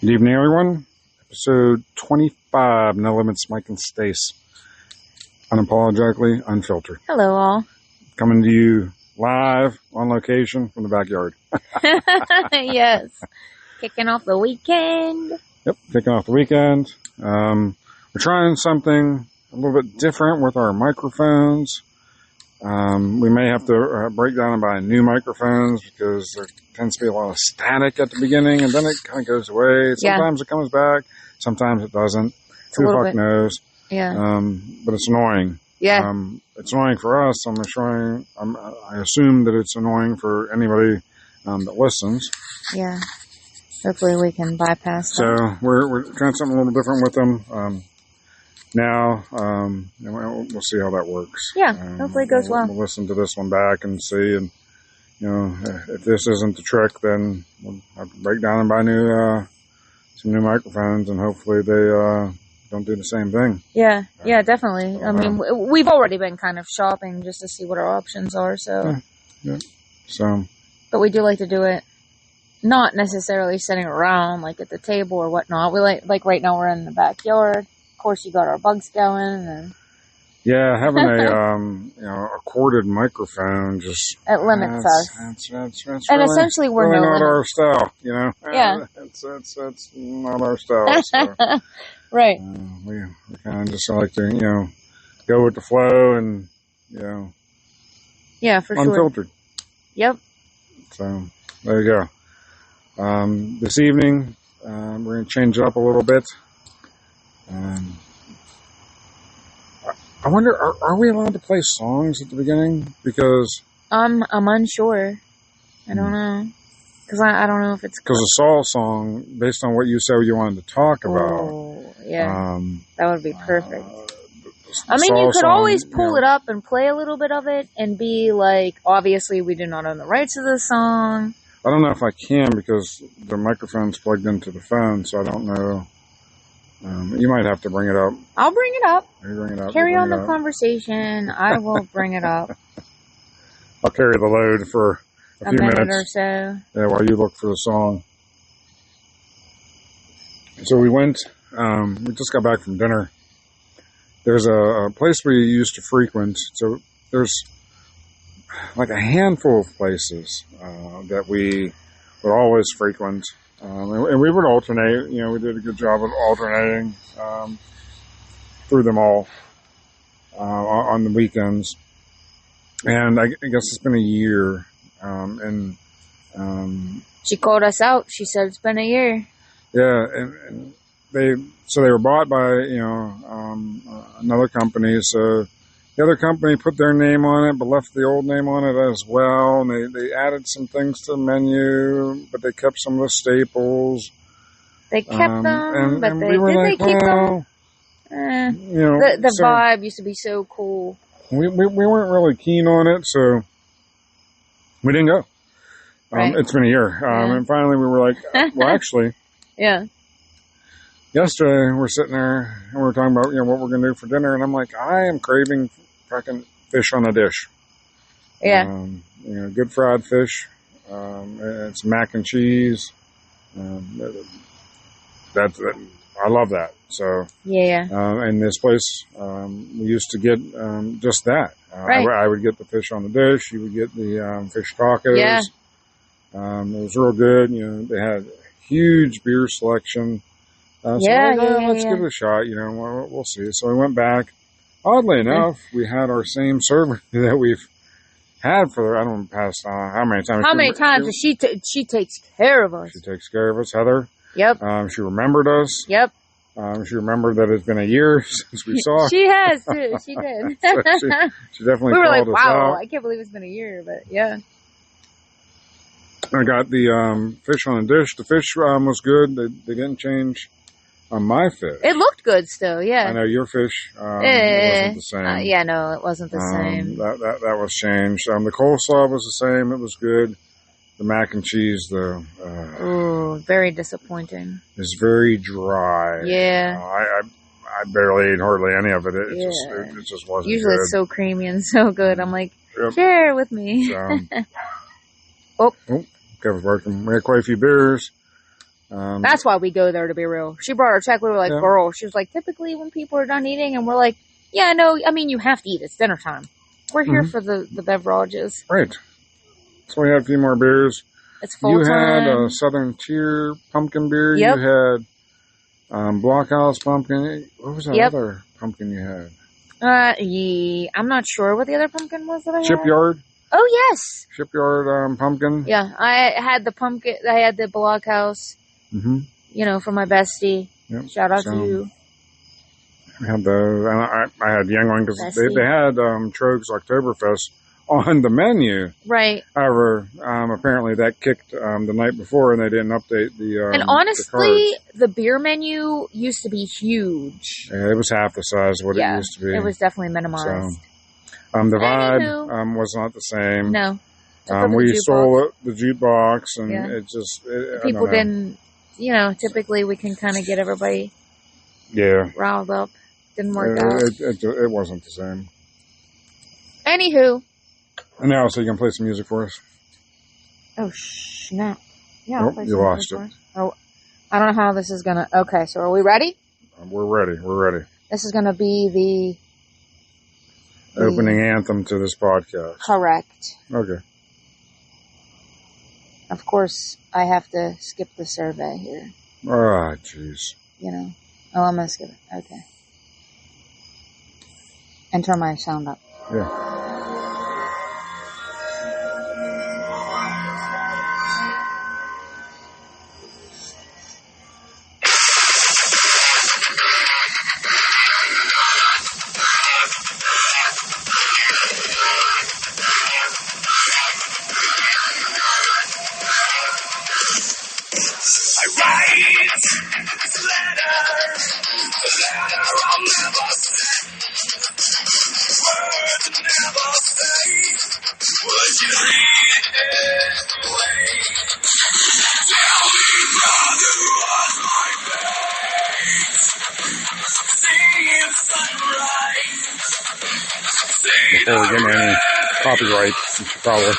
Good evening, everyone. Episode 25, No Limits, Mike and Stace. Unapologetically unfiltered. Hello, all. Coming to you live on location from the backyard. Yes. Kicking off the weekend. Yep, kicking off the weekend. We're trying something a little bit different with our microphones. We may have to break down and buy new microphones because there tends to be a lot of static at the beginning, and then it kind of goes away. Sometimes it comes back, sometimes it doesn't. Who the fuck knows? Yeah. But it's annoying. Yeah. It's annoying for us. I assume that it's annoying for anybody that listens. Yeah. Hopefully we can bypass So that. we're trying something a little different with them. Now, we'll see how that works. Yeah, hopefully it goes well. We'll listen to this one back and see, and if this isn't the trick, then we'll have to break down and buy some new microphones, and hopefully they don't do the same thing. Yeah, definitely. I mean, we've already been kind of shopping just to see what our options are, so. Yeah. So. But we do like to do it, not necessarily sitting around, like at the table or whatnot. We like right now we're in the backyard. Of course, you got our bugs going, and yeah, having a corded microphone just it limits us. That's and really, essentially, we're really no not limit. our style, Yeah, it's not our style. So, right. We kind of just like to go with the flow and Yeah, for sure. unfiltered. Yep. So there you go. This evening we're going to change it up a little bit. I wonder, are we allowed to play songs at the beginning? Because I'm unsure. I don't know. Because I don't know if it's... Because a Saul song, based on what you said you wanted to talk about. Oh, yeah. That would be perfect. I mean, Saul you could song, always pull it up and play a little bit of it and be like, obviously we do not own the rights to the song. I don't know if I can because the microphone's plugged into the phone, so I don't know. You might have to bring it up. I'll bring it up. Bring it up. Carry on the conversation. I will bring it up. I'll carry the load for a few minute minutes or so. Yeah, while you look for the song. So we went, we just got back from dinner. There's a place we used to frequent. So there's like a handful of places that we would always frequent. And we would alternate, we did a good job of alternating through them all on the weekends. And I guess it's been a year. She called us out. She said it's been a year. Yeah, and they were bought by another company. So the other company put their name on it, but left the old name on it as well. And they added some things to the menu, but they kept some of the staples. They kept them, but we were did like, they keep them? The so vibe used to be so cool. We weren't really keen on it, so we didn't go. Right. It's been a year, and finally we were like, well, actually, yeah. Yesterday we're sitting there and we're talking about what we're gonna do for dinner, and I'm like, I am craving fucking fish on a dish. Yeah. Good fried fish. It's mac and cheese. I love that. So yeah. And this place we used to get just that. Right. I would get the fish on the dish. You would get the fish tacos. Yeah. It was real good. They had a huge beer selection. Let's give it a shot. We'll see. So we went back. Oddly enough, we had our same server that we've had for, I don't know, past, how many times? How many times? She takes care of us. She takes care of us, Heather. Yep. She remembered us. Yep. She remembered that it's been a year since we saw her. She has, too. She did. So she definitely we were called like, us wow, out. I can't believe it's been a year, but yeah. I got the fish on a dish. The fish was good. They didn't change on my fish. It looked good still, yeah. I know your fish wasn't the same. Yeah, no, it wasn't the same. That was changed. The coleslaw was the same. It was good. The mac and cheese, though, ooh, very disappointing. is very dry. Yeah. I barely ate hardly any of it. It just wasn't Usually good. it's so creamy and so good. I'm like, Yep. share with me. Kevin's working. We had quite a few beers. That's why we go there, to be real. She brought our check. We were like, Yeah. girl, she was like, typically when people are done eating, and we're like, yeah, no, I mean, you have to eat. It's dinner time. We're here for the beverages. Right. So we had a few more beers. It's full You time. had a Southern Tier pumpkin beer. Yep. You had Blockhouse pumpkin. What was that Yep. other pumpkin you had? Yeah, I'm not sure what the other pumpkin was that I had. Shipyard. Oh, yes. Shipyard pumpkin. Yeah, I had the pumpkin. I had the Blockhouse, Mm-hmm. you know, for my bestie. Yep. Shout out So, to you. We had those. And I had Youngling because Bestie. they had Trogs Oktoberfest on the menu. Right. However, apparently that kicked the night before, and they didn't update the. And the honestly, cards. the beer menu used to be huge. Yeah, it was half the size of what it used to be. It was definitely minimized. The vibe Anywho. was not the same. No. We stole the jukebox, and Yeah. it just People didn't, you know, typically we can kind of get everybody Yeah, riled up. Didn't work out. it wasn't the same. Anywho. And now, so you can play some music for us. Oh, snap. Yeah, I'll Nope, play you some lost music for us. Oh, I don't know how this is going to... Okay, so are we ready? We're ready. We're ready. This is going to be the Opening anthem to this podcast. correct. Okay. Of course, I have to skip the survey here. Ah, jeez. You know. Oh, I'm going to skip it. Okay. And turn my sound up. Yeah. Before we get any copyright, you should probably.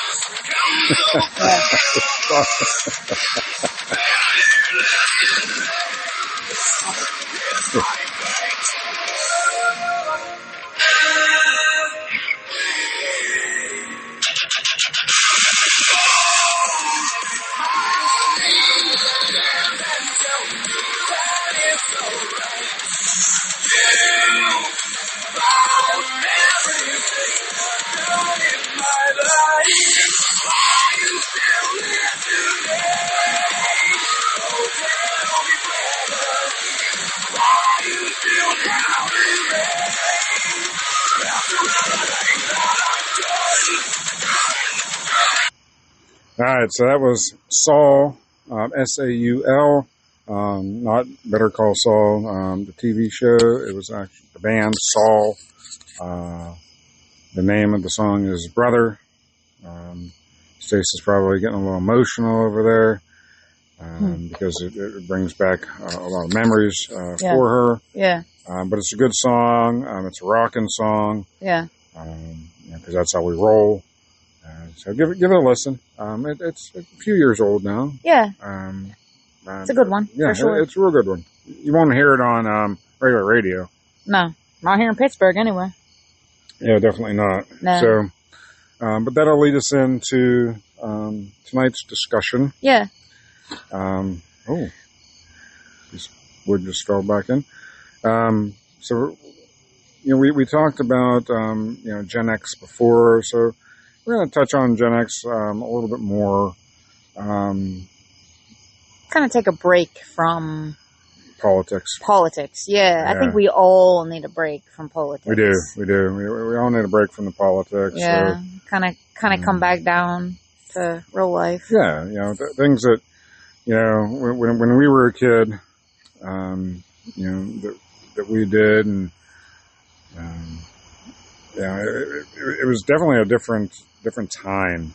All right, so that was Saul, S-A-U-L, not Better Call Saul, the TV show. It was actually the band Saul. The name of the song is Brother. Stacey's probably getting a little emotional over there because it brings back a lot of memories for her. Yeah. But it's a good song. It's a rocking song. Yeah. Because that's how we roll. So give it a listen. It's a few years old now. Yeah. It's a good one. Yeah, for sure. it's a real good one. You won't hear it on regular radio. No. Not here in Pittsburgh, anyway. Yeah, definitely not. No. So, but that'll lead us into tonight's discussion. Yeah. This wood just fell back in. So, we talked about Gen X before, so we're going to touch on Gen X a little bit more. Kind of take a break from Politics. Yeah. I think we all need a break from politics. We do. We all need a break from the politics. Yeah. So, Kind of come back down to real life. yeah, things that, when we were a kid, that we did, and it was definitely a different time.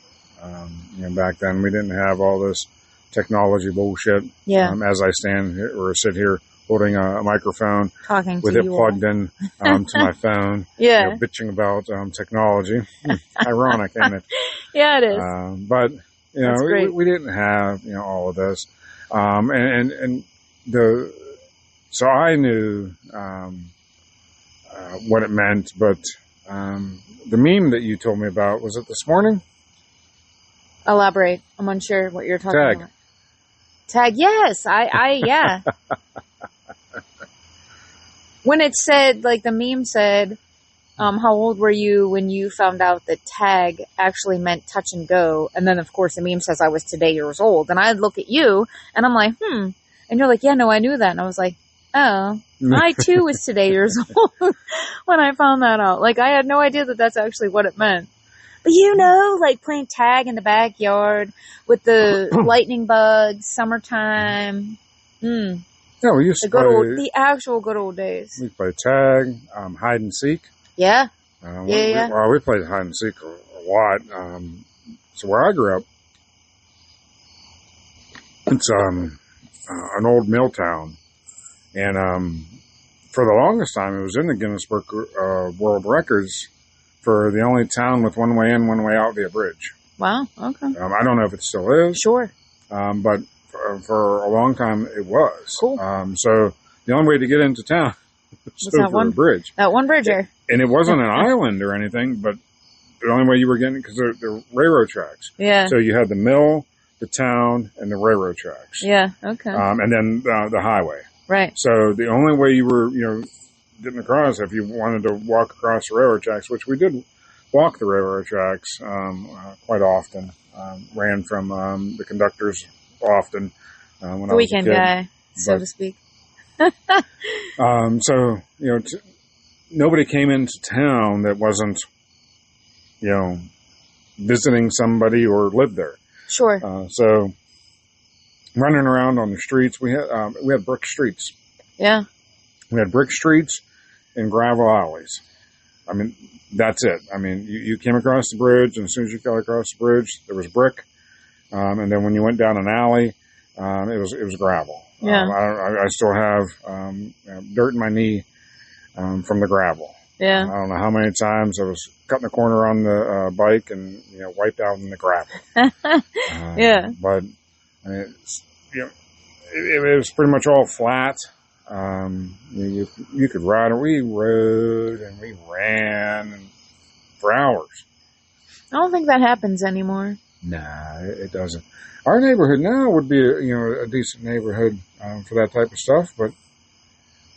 Back then we didn't have all this technology bullshit. Yeah. As I stand here or sit here holding a microphone Talking with to it you plugged in to my phone, Yeah. bitching about technology. Ironic, ain't it? Yeah, it is. But That's great. we didn't have all of this. And so I knew, what it meant, but, the meme that you told me about, was it this morning? Elaborate. I'm unsure what you're talking Tag. about. Tag, yes. Yeah. When it said, like the meme said, how old were you when you found out that tag actually meant touch and go? And then, of course, the meme says I was today years old. And I'd look at you, and I'm like, And you're like, yeah, no, I knew that. And I was like, oh, I too was today years old when I found that out. Like, I had no idea that that's actually what it meant. But like playing tag in the backyard with the lightning bugs, summertime. Yeah, we used to play, the actual good old days. we played tag, hide and seek. Yeah. We played hide and seek a lot. So where I grew up, it's an old mill town, and for the longest time, it was in the Guinness Book World Records for the only town with one way in, one way out via bridge. Wow. Okay. I don't know if it still is. Sure. But for a long time, it was. Cool. So the only way to get into town was over a bridge. That one bridge there. And it wasn't an island or anything, but the only way you were getting, because they're railroad tracks. Yeah. So you had the mill, the town, and the railroad tracks. Yeah. Okay. And then the highway. Right. So the only way you were, getting across, if you wanted to walk across the railroad tracks, which we did walk the railroad tracks quite often, ran from the conductors often when I was a weekend kid. guy, so to speak. So, nobody came into town that wasn't, visiting somebody or lived there. Sure. So running around on the streets, we had brick streets. Yeah. We had brick streets and gravel alleys. I mean, that's it. I mean, you came across the bridge, and as soon as you got across the bridge, there was brick. And then when you went down an alley, it was gravel. Yeah. I still have dirt in my knee from the gravel. Yeah. I don't know how many times I was cutting a corner on the bike and wiped out in the gravel. Yeah. But I mean, it was pretty much all flat. You could ride, or we rode and we ran for hours. I don't think that happens anymore. Nah, it doesn't. Our neighborhood now would be a decent neighborhood for that type of stuff, but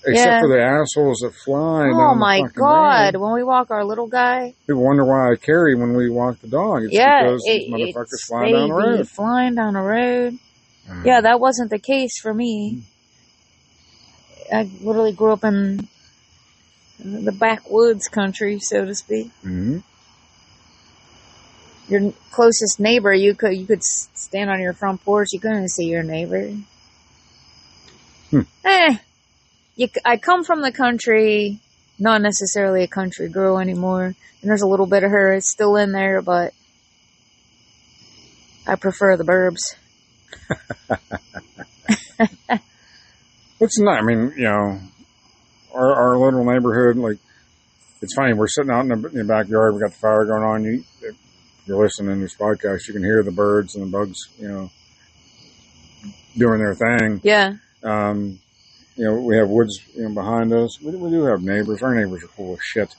except for the assholes that fly. Oh down my the fucking God! road. When we walk our little guy, People wonder why I carry when we walk the dog. It's because these motherfuckers fly down the road. Flying down the road. Yeah, that wasn't the case for me. I literally grew up in the backwoods country, so to speak. Mm-hmm. Your closest neighbor, you could stand on your front porch. You couldn't see your neighbor. I come from the country, not necessarily a country girl anymore. And there's a little bit of her still in there, but I prefer the burbs. It's not, I mean, our little neighborhood, like, it's funny, we're sitting out in the backyard, we got the fire going on, if you're listening to this podcast, you can hear the birds and the bugs, doing their thing. Yeah. We have woods, behind us. We do have neighbors. Our neighbors are full of shit.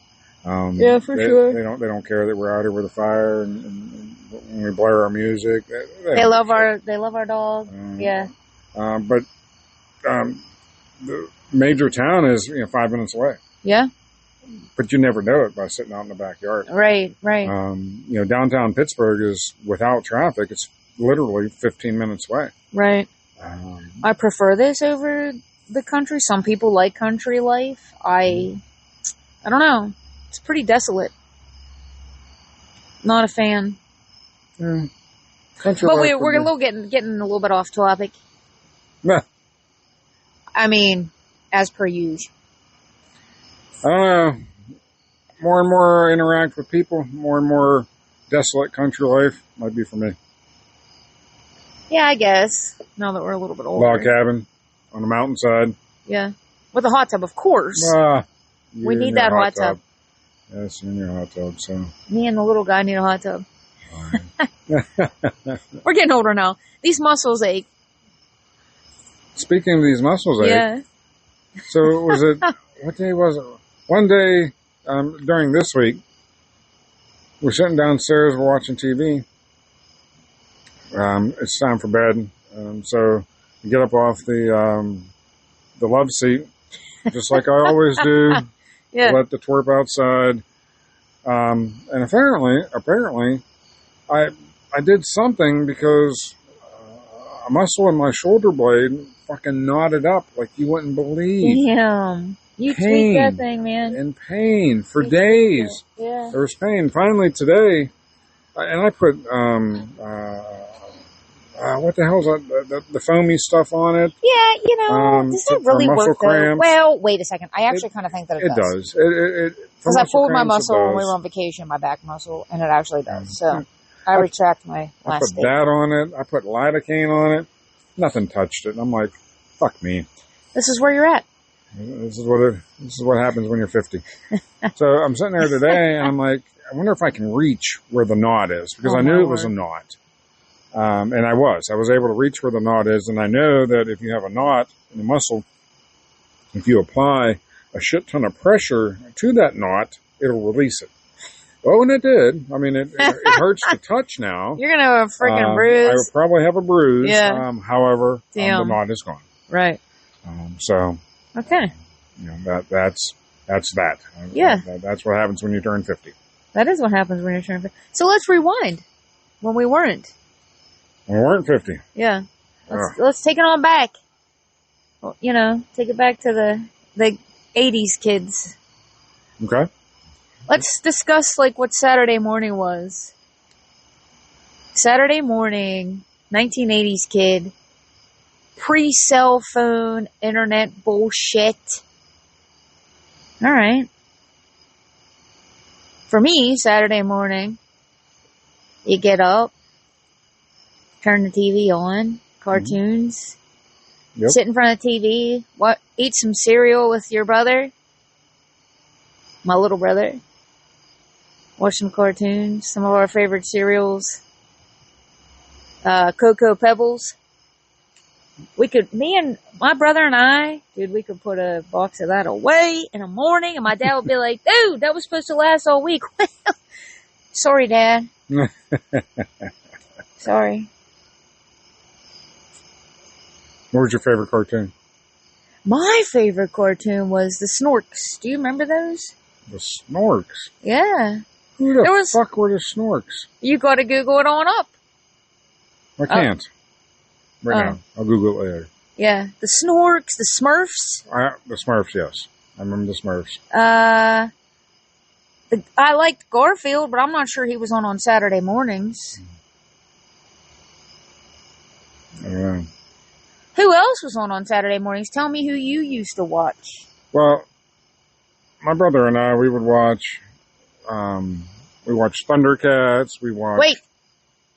Yeah, for sure. They don't care that we're out here with a fire and when we blare our music. They love our dog. Yeah. But the major town is 5 minutes away. Yeah. But you never know it by sitting out in the backyard. Right. Downtown Pittsburgh is without traffic. It's literally 15 minutes away. Right. I prefer this over the country. Some people like country life. I don't know. It's pretty desolate. Not a fan. Yeah. But we're a little getting a little bit off topic. Nah. I mean, as per usual. I don't know. More and more interact with people. More and more desolate country life might be for me. Yeah, I guess. Now that we're a little bit older. Log cabin on the mountainside. Yeah. With a hot tub, of course. We need that hot tub. Yes, in your hot tub, so. Me and the little guy need a hot tub. We're getting older now. These muscles ache. speaking of these muscles ache, Yeah. so was it, what day was it? One day during this week, we're sitting downstairs, we're watching TV. It's time for bed. So you get up off the love seat, just like I always do. Yeah. Let the twerp outside. And apparently, I did something because a muscle in my shoulder blade fucking knotted up like you wouldn't believe. Damn. You Pain. tweaked that thing, man. In pain for You days. tweaked it. Yeah. There was pain. Finally today, and I put what the hell's that? The foamy stuff on it. Yeah, does that really for muscle work though? cramps. Well, wait a second. I actually kind of think that it It does. does. It for Because I muscle pulled my cramps, it muscle when we does. were on vacation, my back muscle, and it actually does. So Yeah. I retract my I last put statement. that on it. I put lidocaine on it. Nothing touched it. I'm like, fuck me. This is where you're at. This is what happens when you're 50. So I'm sitting there today, and I'm like, I wonder if I can reach where the knot is, because Oh, I knew my it was a word. knot, and I was able to reach where the knot is, and I know that if you have a knot in the muscle, if you apply a shit ton of pressure to that knot, it'll release it. Oh, and it did. I mean, it hurts to touch now. You're gonna have a freaking I will bruise. probably have a bruise. Yeah. However, the Damn. knot is gone. Right. So, Okay. you know, that's that. Yeah. That's what happens when you turn 50. That is what happens when you're turning 50. So let's rewind. When we weren't. We weren't 50. Yeah. Let's take it on back. Well, take it back to the 80s kids. Okay. Let's discuss what Saturday morning was. Saturday morning, 1980s kid, pre-cell phone, internet bullshit. All right. For me, Saturday morning, you get up, turn the TV on, cartoons, Yep. sit in front of the TV, eat some cereal with your brother, my little brother. Watch some cartoons, some of our favorite cereals. Cocoa Pebbles. Me and my brother and I, dude, we could put a box of that away in the morning, and my dad would be like, dude, that was supposed to last all week. Sorry, Dad. Sorry. What was your favorite cartoon? My favorite cartoon was the Snorks. Do you remember those? The Snorks. Yeah. Who the There was- fuck were the Snorks? You gotta Google it on up. I can't. Right Oh. now. I'll Google it later. Yeah. The Snorks, the Smurfs. The Smurfs, yes. I remember the Smurfs. I liked Garfield, but I'm not sure he was on Saturday mornings. I don't know. Who else was on Saturday mornings? Tell me who you used to watch. Well, my brother and I, we would watch, we watched Thundercats, we watched... Wait.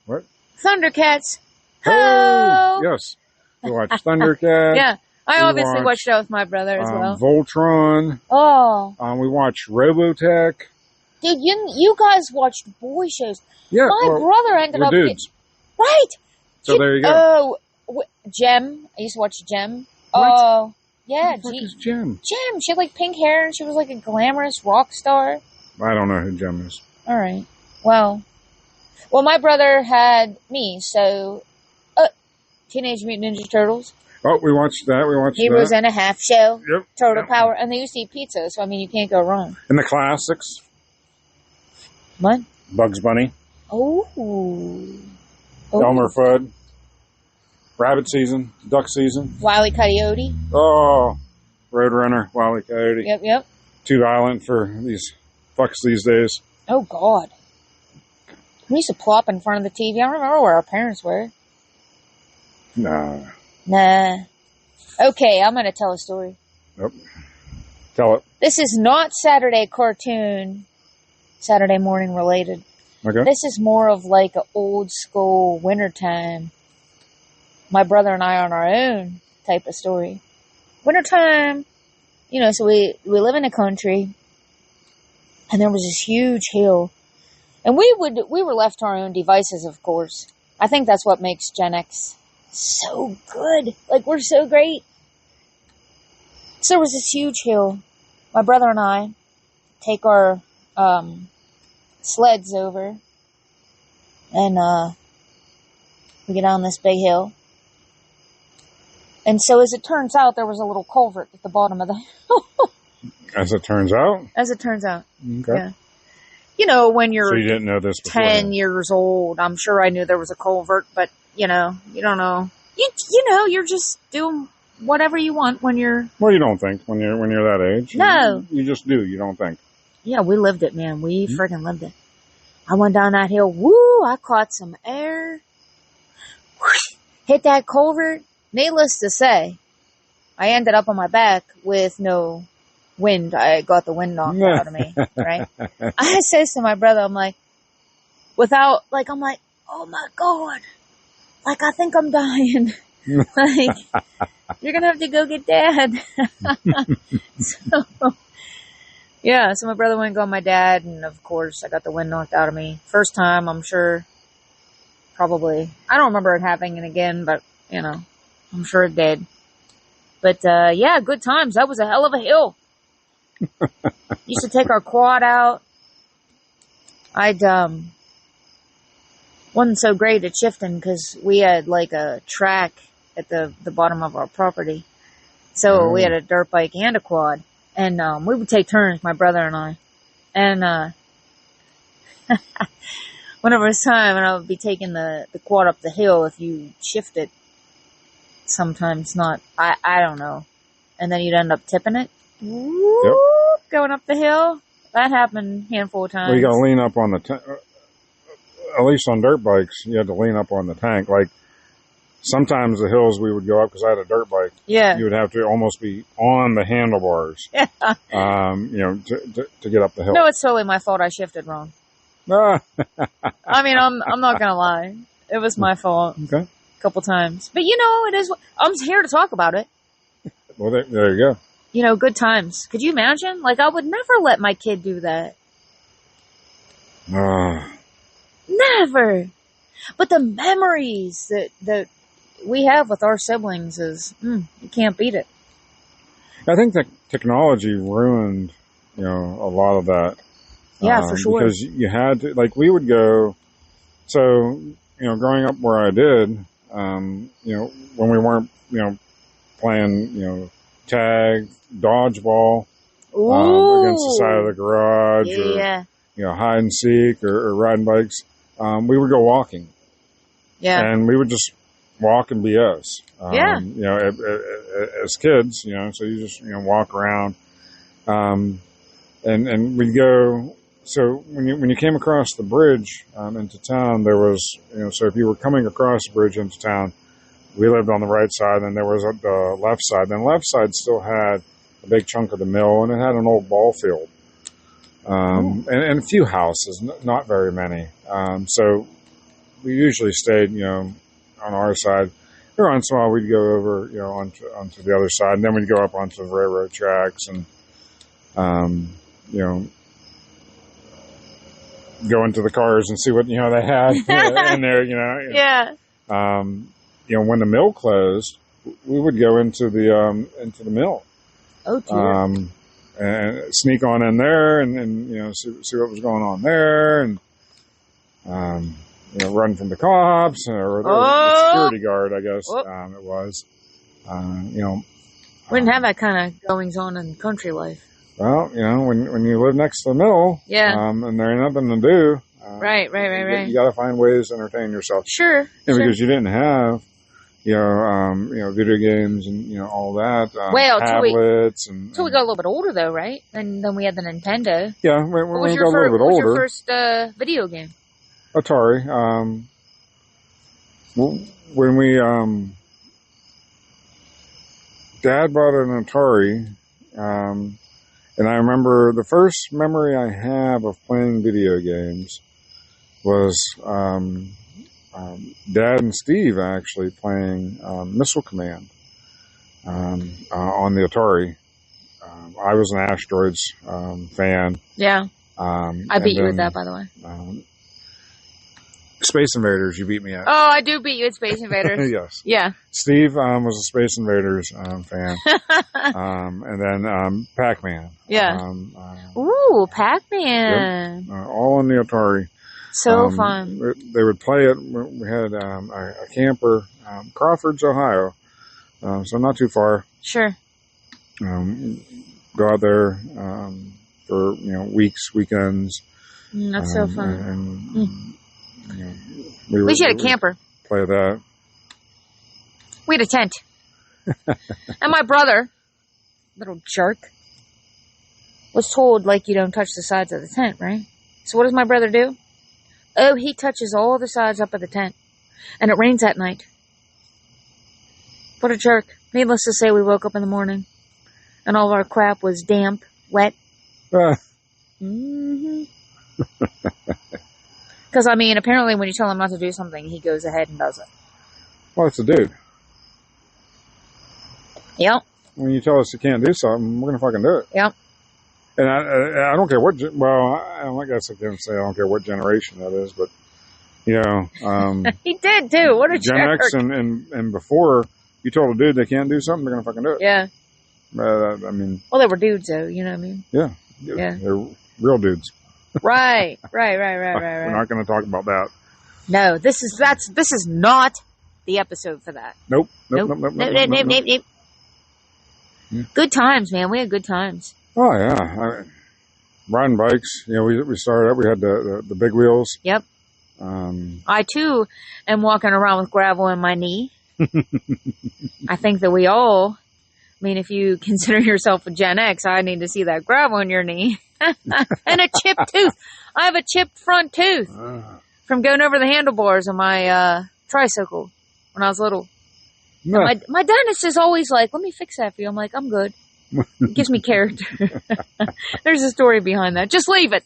What? Thundercats. Oh, Ho! yes. We watched Thundercats. Yeah. I We obviously watched, watched that with my brother as well. Voltron. Oh. We watched Robotech. Dude, you guys watched boy shows. Yeah. My brother ended we're up... dudes. Right. So there you go. Oh, Gem. I used to watch Gem. What? Oh. Yeah, Who the fuck is Jem? Gem. She had pink hair and she was a glamorous rock star. I don't know who Jem is. All right. Well, my brother had me, so Teenage Mutant Ninja Turtles, Oh, we watched that. We watched Heroes that. and a Half Shell, Yep. Turtle Yep. Power, and they used to eat pizza, so you can't go wrong. And the classics. What? Bugs Bunny. Oh. Elmer Fudd. Rabbit season. Duck season. Wile E. Coyote. Oh. Roadrunner. Wile E. Coyote. Yep. Too violent for these fucks these days. Oh, God. We used to plop in front of the TV. I don't remember where our parents were. Nah. Okay, I'm going to tell a story. Nope. Tell it. This is not Saturday cartoon, Saturday morning related. Okay. This is more of an old school wintertime. My brother and I on our own type of story. Wintertime, so we live in the country, and there was this huge hill, and we were left to our own devices, of course. I think that's what makes Gen X So good. Like, we're so great. So there was this huge hill. My brother and I take our sleds over, and we get down this big hill. And so as it turns out, there was a little culvert at the bottom of the hill. As it turns out? As it turns out. Okay. Yeah. You know, when you're So you didn't know this 10 beforehand? years old, I'm sure I knew there was a culvert, but, you know, you don't know. You know, you're just doing whatever you want when you're... Well, you don't think when you're that age. No. You just do. You don't think. Yeah, we lived it, man. We friggin' lived it. I went down that hill. Woo! I caught some air. Whoosh, hit that culvert. Needless to say, I ended up on my back with no wind. I got the wind knocked out of me, right? I says to my brother, I'm like, I'm like, oh my God. Like, I think I'm dying. Like, you're gonna have to go get Dad. So my brother went and got my dad, and of course I got the wind knocked out of me. First time, I'm sure, probably, I don't remember it happening again, but, you know, I'm sure it did. But, yeah, good times. That was a hell of a hill. Used to take our quad out. Wasn't so great at shifting because we had like a track at the bottom of our property. So we had a dirt bike and a quad. And, we would take turns, my brother and I. And, whenever it was time, and I would be taking the quad up the hill, if you shift it, sometimes not, I don't know. And then you'd end up tipping it. Whoop, going up the hill. That happened a handful of times. Well, you got to lean up on the at least on dirt bikes, you had to lean up on the tank. Like, sometimes the hills we would go up, because I had a dirt bike, yeah, you would have to almost be on the handlebars, yeah. You know, to get up the hill. No, it's totally my fault. I shifted wrong. I mean, I'm not gonna lie. It was my fault. Okay. A couple times. But, you know, it is, I'm here to talk about it. Well, there you go. You know, good times. Could you imagine? Like, I would never let my kid do that. Never. But the memories that we have with our siblings is, you can't beat it. I think that technology ruined, you know, a lot of that. Yeah, for sure. Because you had to, like, we would go, so, you know, growing up where I did, you know, when we weren't, you know, playing, you know, tag, dodgeball, against the side of the garage, or, you know, hide and seek, or riding bikes, we would go walking. Yeah. And we would just walk and BS. You know, as kids, you know, so you just, you know, walk around. And we'd go, so when you came across the bridge, into town, there was, you know, so if you were coming across the bridge into town, we lived on the right side, and there was the left side. Then the left side still had a big chunk of the mill, and it had an old ball field. And a few houses, not very many. So we usually stayed, you know, on our side. Every once in a while we'd go over, you know, onto the other side, and then we'd go up onto the railroad tracks and, you know, go into the cars and see what, you know, they had in there, you know. Yeah. You know, when the mill closed, we would go into the mill. Oh, dear. And sneak on in there and you know, see what was going on there, and, you know, run from the cops or the security guard, I guess, it was. You know. We didn't have that kind of goings on in country life. Well, you know, when you live next to the mill, and there ain't nothing to do. Right. You got to find ways to entertain yourself. Sure. Because you didn't have, you know, video games and, you know, all that. Tablets until we got a little bit older, though, right? And then we had the Nintendo. Yeah, when we got a little bit older. What was your first video game? Atari. When we Dad bought an Atari, and I remember the first memory I have of playing video games was Dad and Steve actually playing Missile Command on the Atari. I was an Asteroids fan. Yeah. I beat you with that, by the way. Space Invaders, you beat me at. Oh, I do beat you at Space Invaders. Yes. Yeah. Steve was a Space Invaders fan. And then Pac-Man. Yeah. Ooh, Pac-Man. Yep. All on the Atari. So fun. They would play it. We had a camper, Crawfords, Ohio, so not too far. Sure. Go out there for weeks, weekends. That's so fun. And At least you had a camper. Play that. We had a tent. And my brother, little jerk, was told, like, you don't touch the sides of the tent, right? So what does my brother do? Oh, he touches all the sides up of the tent. And it rains at night. What a jerk. Needless to say, we woke up in the morning. And all of our crap was damp, wet. Mm-hmm. Because, I mean, apparently when you tell him not to do something, he goes ahead and does it. Well, it's a dude. Yep. When you tell us you can't do something, we're going to fucking do it. Yep. And I don't care what, I guess I can say I don't care what generation that is, but, he did too. What a Gen jerk. X and before, you told a dude they can't do something, they're going to fucking do it. Yeah. I mean. Well, they were dudes though, you know what I mean? Yeah. Yeah. They're real dudes. Right. We're not going to talk about that. No, this is not the episode for that. Nope. Nope. Good times, man. We had good times. Oh yeah, riding bikes. We started up. We had the big wheels. Yep. I too am walking around with gravel in my knee. I think that we all. I mean, if you consider yourself a Gen X, I need to see that gravel in your knee and a chipped tooth. I have a chipped front tooth from going over the handlebars of my tricycle when I was little. No. My dentist is always like, "Let me fix that for you." I'm like, "I'm good." It gives me character. There's a story behind that. Just leave it.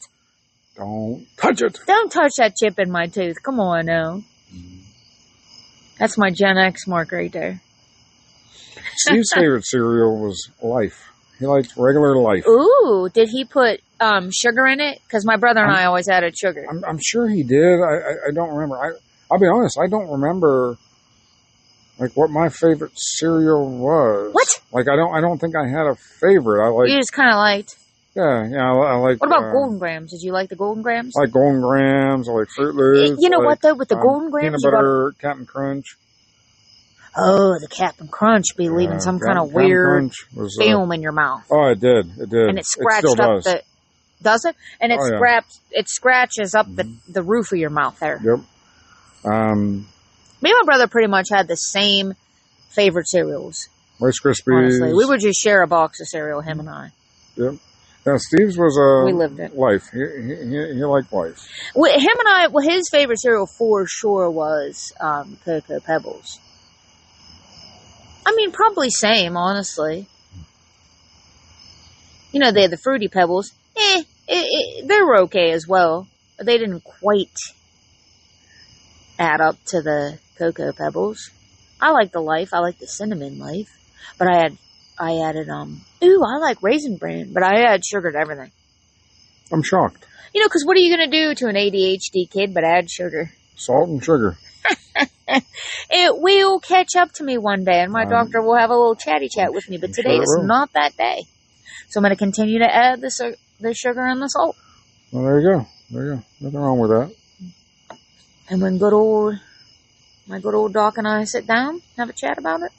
Don't touch it. Don't touch that chip in my tooth. Come on now. That's my Gen X mark right there. Steve's favorite cereal was Life. He liked regular Life. Ooh, did he put sugar in it? Because my brother and I always added sugar. I'm sure he did. I don't remember. I'll be honest. I don't remember. Like what my favorite cereal was. What? Like I don't think I had a favorite. You just kind of liked. Yeah. I like. What about Golden Grams? Did you like the Golden Grams? I like Golden Grams. I like Fruit Loops. You know what though? With the Golden Grams, peanut butter, Captain Crunch. Oh, the Captain Crunch be leaving some kind of weird film in your mouth. Oh, it did. And it scratched up the. Does it? And it scratches up the roof of your mouth there. Yep. Me and my brother pretty much had the same favorite cereals. Rice Krispies. Honestly, we would just share a box of cereal, him and I. Yep. Now, Steve's was we lived it. Life. He liked Life. Well, him and I, his favorite cereal for sure was Cocoa Pebbles. I mean, probably same, honestly. They had the Fruity Pebbles. They were okay as well. But they didn't quite add up to the Cocoa Pebbles. I like the Life. I like the Cinnamon Life. But I added, I like Raisin Bran, but I add sugar to everything. I'm shocked. Because what are you going to do to an ADHD kid but add sugar? Salt and sugar. It will catch up to me one day, and my doctor will have a little chatty chat with me, but today is not that day. So I'm going to continue to add the sugar and the salt. Well, there you go. Nothing wrong with that. And when my good old Doc and I sit down, have a chat about it.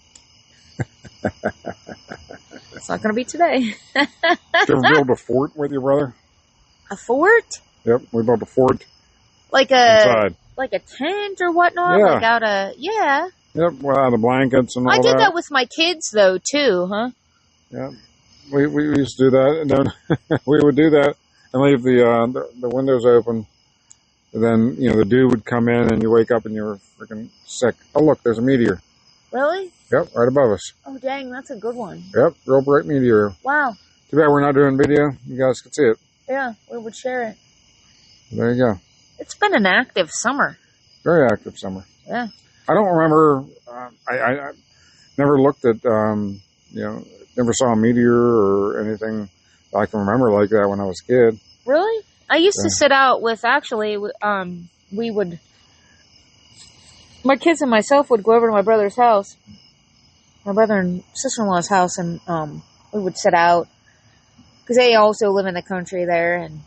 It's not going to be today. Did you ever build a fort with your brother? A fort? Yep, we built a fort. Inside. Like a tent or whatnot? Yeah. Yeah. Yep, out of blankets and all that. I did that with my kids, though, too, huh? Yeah. We used to do that, and then we would do that and leave the windows open. And then, the dew would come in, and you wake up and you're freaking sick. Oh, look, there's a meteor. Really? Yep, right above us. Oh, dang, that's a good one. Yep, real bright meteor. Wow. Too bad we're not doing video. You guys could see it. Yeah, we would share it. There you go. It's been an active summer. Very active summer. Yeah. I don't remember. I never looked at, never saw a meteor or anything I can remember like that when I was a kid. Really? I used to sit out with, actually, we would my kids and myself would go over to my brother's house, my brother and sister-in-law's house, and we would sit out because they also live in the country there, and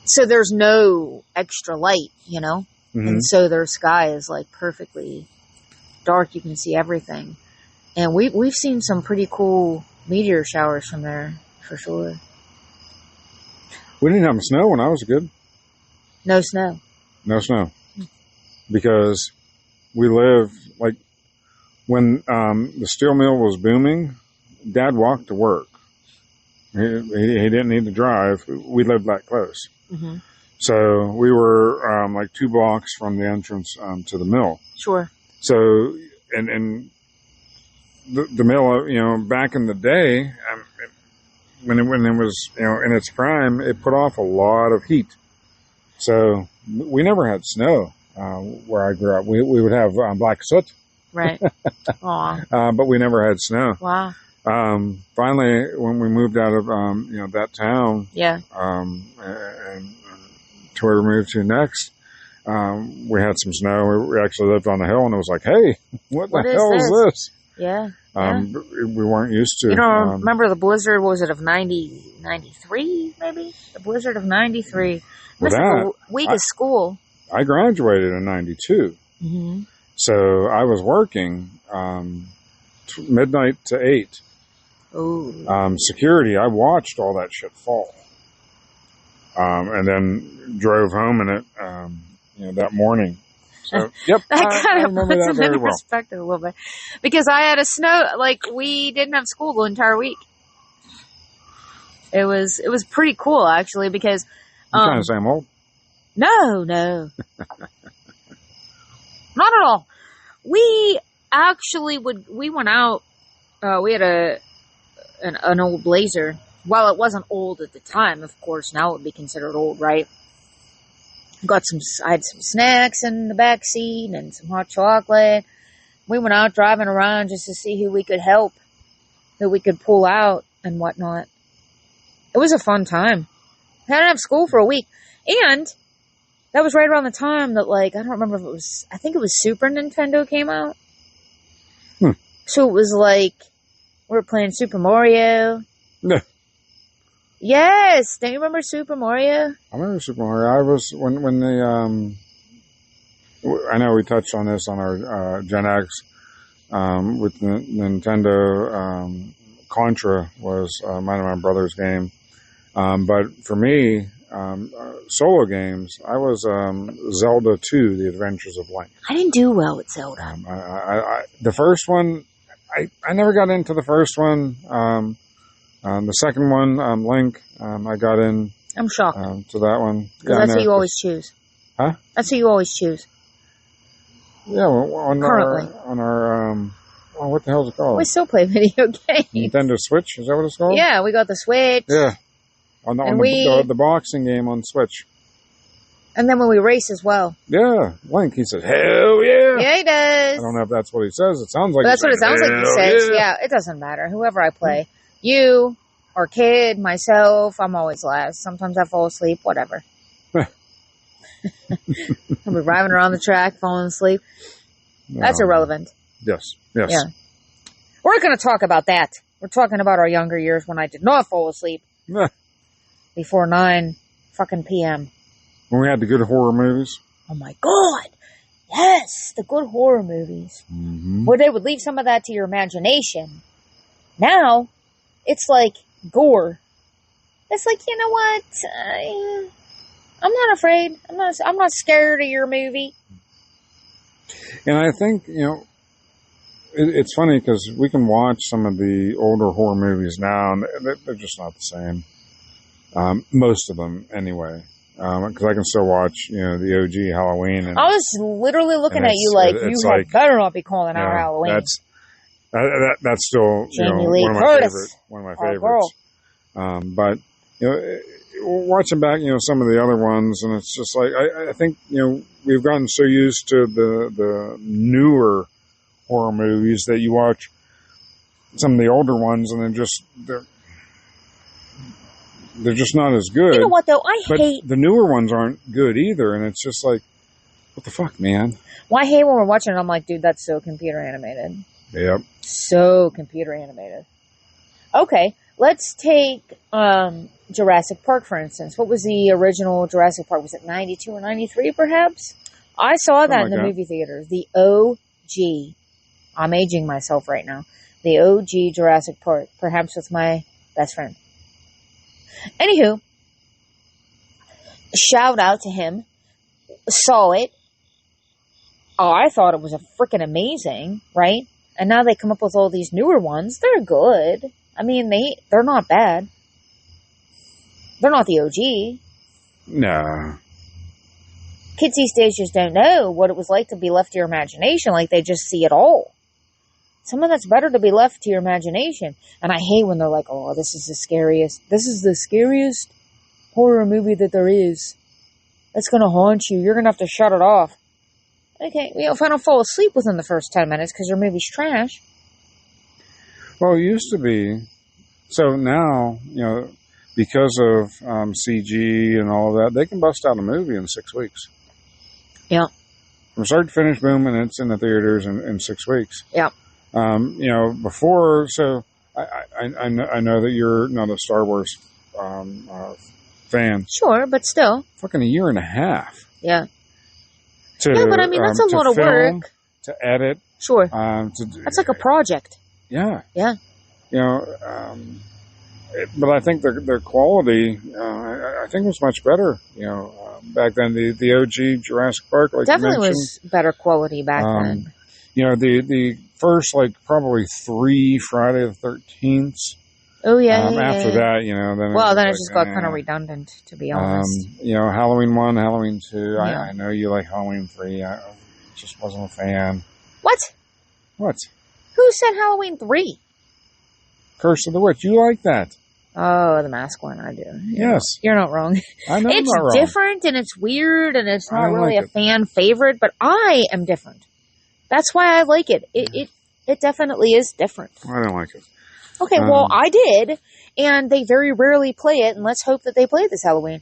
so there's no extra light, you know, and so their sky is like perfectly dark. You can see everything, and we've seen some pretty cool meteor showers from there for sure. We didn't have snow when I was a kid. No snow. No snow. Because we lived, like, when the steel mill was booming, Dad walked to work. He didn't need to drive. We lived that close. Mm-hmm. So we were like 2 blocks from the entrance to the mill. Sure. So, and the mill, you know, back in the day, when it was, you know, in its prime, it put off a lot of heat. So we never had snow where I grew up. We would have black soot. Right. Aw. But we never had snow. Wow. Finally, when we moved out of, you know, that town, Yeah. and to where we moved to next, we had some snow. We actually lived on the hill, and it was like, hey, what the hell is this? Yeah. We weren't used to. You don't remember the blizzard, what was it, of 93, maybe? The blizzard of 93. Well, Missed a week of school. I graduated in 92. Mm-hmm. So I was working midnight to 8. Ooh. Security, I watched all that shit fall. And then drove home in it, you know, that morning. So, yep. That kind of remember puts that it very into well. perspective a little bit. Because I had a snow, like, we didn't have school the entire week. It was pretty cool, actually, because... You trying to say I'm old? No. Not at all. We actually we went out, we had an old Blazer. Well, it wasn't old at the time, of course. Now it would be considered old, right? I had some snacks in the back seat and some hot chocolate. We went out driving around just to see who we could help, who we could pull out and whatnot. It was a fun time. I didn't have school for a week. And that was right around the time that, like, I don't remember if it was, I think it was Super Nintendo came out. So it was like, we were playing Super Mario. No. Yes. Don't you remember Super Mario? I remember Super Mario. I was, when the, I know we touched on this on our Gen X, with the Nintendo, Contra was one of my brother's game. But for me, solo games, I was Zelda 2, The Adventures of Link. I didn't do well with Zelda. The first one, I never got into the first one. The second one, Link, I got in. I'm shocked. To that one. Because that's who you always choose. Huh? That's who you always choose. Yeah, on Currently. our what the hell is it called? We still play video games. Nintendo Switch, is that what it's called? Yeah, we got the Switch. Yeah. On the boxing game on Switch. And then when we race as well. Yeah. Link, he says, hell yeah. Yeah, he does. I don't know if that's what he says. It sounds like But that's what it sounds like he says. Yeah. Yeah, it doesn't matter. Whoever I play. You, or kid, myself, I'm always last. Sometimes I fall asleep, whatever. I'll be driving around the track, falling asleep. That's irrelevant. Yes. Yeah. We're not going to talk about that. We're talking about our younger years when I did not fall asleep before 9 fucking p.m. When we had the good horror movies. Oh my God. Yes, the good horror movies. Mm-hmm. Where they would leave some of that to your imagination. Now, it's like gore. It's like, you know what? I'm not afraid. I'm not scared of your movie. And I think, you know, it's funny because we can watch some of the older horror movies now, and they're just not the same. Most of them, anyway. Because I can still watch, you know, the OG Halloween. And I was literally looking at you like, you better not be calling out Halloween. That's still, you know, one of my favorites. But, you know, watching back, you know, some of the other ones, and it's just like, I think, you know, we've gotten so used to the newer horror movies that you watch some of the older ones, and they're just not as good. You know what, though? I but hate... the newer ones aren't good either, and it's just like, What the fuck, man? Well, I hate when we're watching it. I'm like, dude, that's so computer animated. Yep. So computer animated. Okay, let's take Jurassic Park, for instance. What was the original Jurassic Park? Was it 92 or 93, perhaps? I saw that in the movie theaters. The OG. I'm aging myself right now. The OG Jurassic Park. Perhaps with my best friend. Anywho, shout out to him. Saw it. Oh, I thought it was a freaking amazing, right? And now they come up with all these newer ones. They're good. I mean, they're not bad. They're not the OG. No. Kids these days just don't know what it was like to be left to your imagination. Like, they just see it all. Some of that's better to be left to your imagination. And I hate when they're like, oh, this is the scariest horror movie that there is. It's going to haunt you. You're going to have to shut it off. Okay, if I don't fall asleep within the first 10 minutes because your movie's trash. Well, it used to be. So now, because of CG and all of that, they can bust out a movie in 6 weeks. Yeah. From start to finish, boom, and it's in the theaters in 6 weeks. Yeah. Before, so I know that you're not a Star Wars fan. Sure, but still. Fucking a year and a half. Yeah. Yeah, but I mean, that's a lot of work. To edit. Sure. That's like a project. Yeah. Yeah. But I think their quality, I think was much better. Back then, the OG Jurassic Park, like definitely you mentioned, was better quality back then. The first three Friday the 13th. Oh yeah. After that, then it just got kind of redundant, to be honest. Halloween 1, Halloween 2. Yeah. I know you like Halloween 3. I just wasn't a fan. What? What? Who said Halloween 3? Curse of the Witch. You like that? Oh, the mask one. I do. Yes. You're not wrong. I know it's I'm not wrong. different and it's weird and it's not really like a fan favorite, but I am different. That's why I like it. It definitely is different. I don't like it. Okay, well, I did, and they very rarely play it, and let's hope that they play it this Halloween.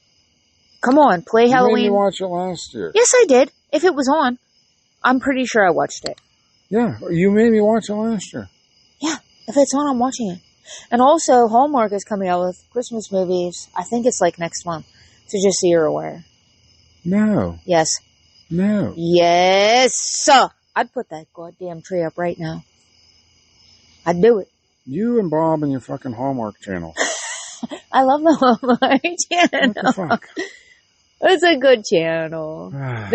Come on, play Halloween. You made me watch it last year. Yes, I did. If it was on, I'm pretty sure I watched it. Yeah, you made me watch it last year. Yeah, if it's on, I'm watching it. And also, Hallmark is coming out with Christmas movies. I think it's next month. So just so you're aware. No. Yes. No. Yes. I'd put that goddamn tree up right now. I'd do it. You and Bob and your fucking Hallmark channel. I love the Hallmark channel. What the fuck? It's a good channel. And I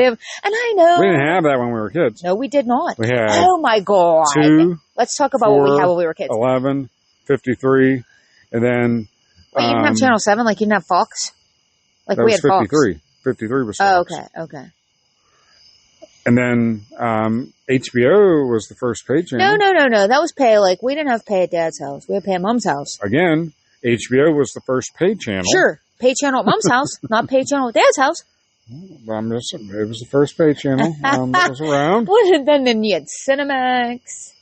know. We didn't have that when we were kids. No, we did not. We had oh my God. 2. Let's talk about what we had when we were kids. 11, 53, and then. Wait, you didn't have Channel 7? You didn't have Fox? That we was had 53. Fox. 53 was Oh, Fox. okay. And then HBO was the first pay channel. No. That was pay. We didn't have pay at Dad's house. We had pay at Mom's house. Again, HBO was the first pay channel. Sure. Pay channel at Mom's house, not pay channel at Dad's house. It was the first pay channel that was around. Then you had Cinemax.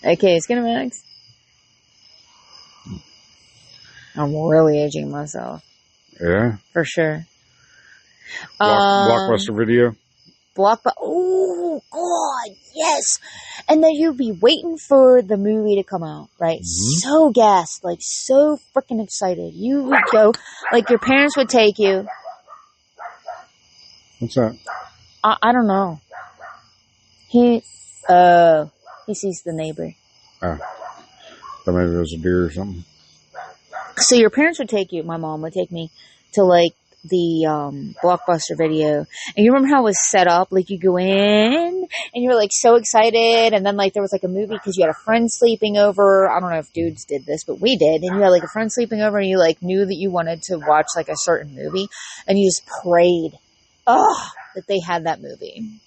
Okay, Cinemax. I'm really aging myself. Yeah. For sure. Blockbuster Video. Oh, God, yes. And then you'd be waiting for the movie to come out, right? Mm-hmm. So gassed, so freaking excited. You would go, your parents would take you. What's that? I don't know. He sees the neighbor. Oh. Thought maybe it was a deer or something. So your parents would take you, my mom would take me to, the Blockbuster Video. And you remember how it was set up? You go in and you're so excited, and then there was a movie because you had a friend sleeping over. I don't know if dudes did this, but we did. And you had a friend sleeping over, and you knew that you wanted to watch a certain movie, and you just prayed that they had that movie.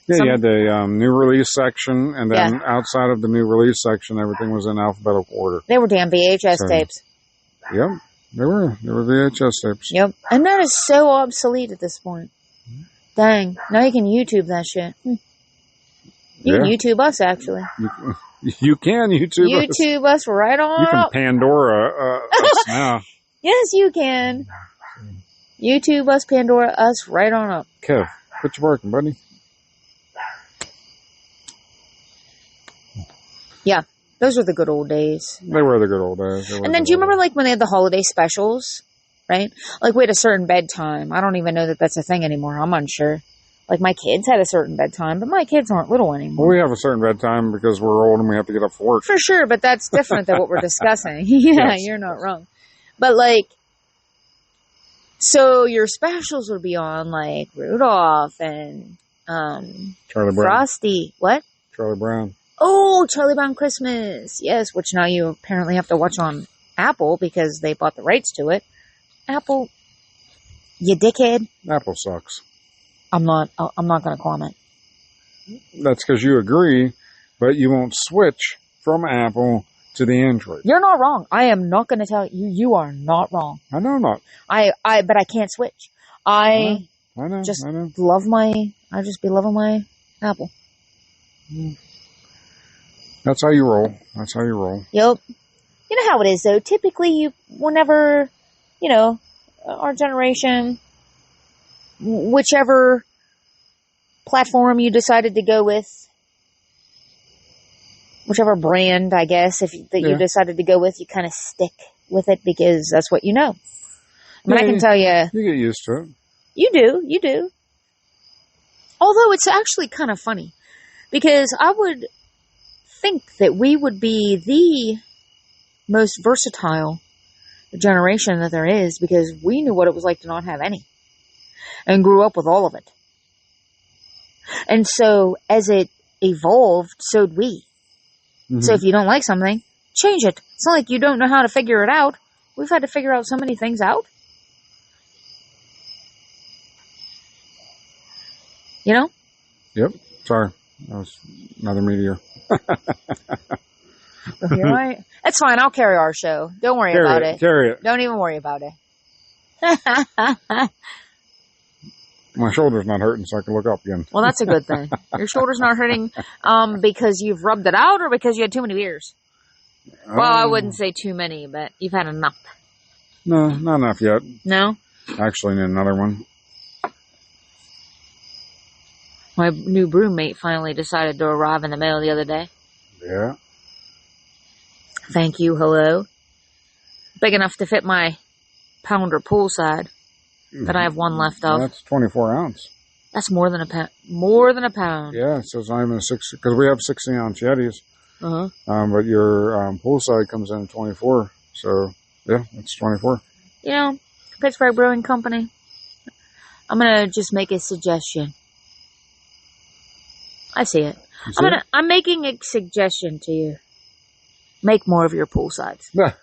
Yeah, you had the new release section, and then outside of the new release section, everything was in alphabetical order. They were damn VHS tapes. Yep. They were VHS tapes. Yep. And that is so obsolete at this point. Dang. Now you can YouTube that shit. You can YouTube us, actually. You can YouTube us right on You can up. Pandora us now. Yes, you can. YouTube us, Pandora us right on up. Kev, Quit your barking, buddy. Yeah, those were the good old days. They were the good old days. And then do you remember like when they had the holiday specials, right? Like we had a certain bedtime. I don't even know that that's a thing anymore. I'm unsure. Like my kids had a certain bedtime, but my kids aren't little anymore. Well, we have a certain bedtime because we're old and we have to get up for work. For sure, but that's different than what we're discussing. Yeah, Yes. You're not wrong. But like, so your specials would be on like Rudolph and Charlie Brown. Frosty. What? Charlie Brown. Oh, Charlie Brown Christmas. Yes, which now you apparently have to watch on Apple because they bought the rights to it. Apple, you dickhead. Apple sucks. I'm not going to comment. That's because you agree, but you won't switch from Apple to the Android. You're not wrong. I am not going to tell you. You are not wrong. I know not. But I can't switch. I know. just love I just be loving my Apple. That's how you roll. That's how you roll. Yep. You know how it is though. Typically whenever, our generation, whichever platform you decided to go with, whichever brand, I guess, you decided to go with, you kind of stick with it because that's what you know. I mean, I can tell you. You get used to it. You do. Although it's actually kind of funny because I would think that we would be the most versatile generation that there is because we knew what it was like to not have any and grew up with all of it. And so as it evolved, so did we. Mm-hmm. So if you don't like something, change it. It's not like you don't know how to figure it out. We've had to figure out so many things out. You know? Yep. Sorry. That was another meteor. That's fine. I'll carry our show. Don't worry about it. Carry it. Don't even worry about it. My shoulder's not hurting, so I can look up again. Well, that's a good thing. Your shoulder's not hurting because you've rubbed it out or because you had too many beers? Well, I wouldn't say too many, but you've had enough. No, not enough yet. No? Actually, need another one. My new roommate finally decided to arrive in the mail the other day. Yeah. Thank you, hello. Big enough to fit my pounder poolside that I have one left of. That's 24 ounce. That's more than a pound. More than a pound. Yeah, so it's not even a 60, because we have 16 ounce Yetis. Uh-huh. But your poolside comes in at 24. So, yeah, it's 24. Pittsburgh Brewing Company, I'm going to just make a suggestion. I see it. I'm making a suggestion to you. Make more of your poolsides. Yeah.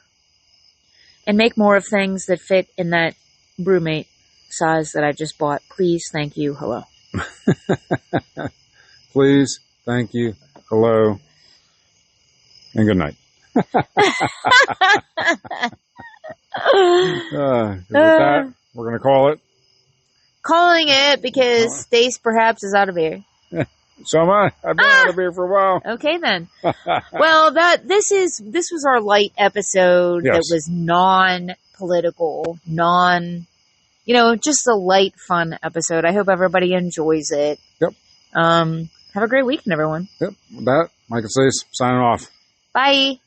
And make more of things that fit in that brewmate size that I just bought. Please, thank you, hello. Please, thank you, hello, and good night. With that, we're going to call it. Calling it because Stace perhaps is out of beer. So am I. I've been out of beer for a while. Okay then. Well, this was our light episode that was non-political, just a light, fun episode. I hope everybody enjoys it. Yep. Have a great weekend, everyone. Yep. With that, Michael Stace signing off. Bye.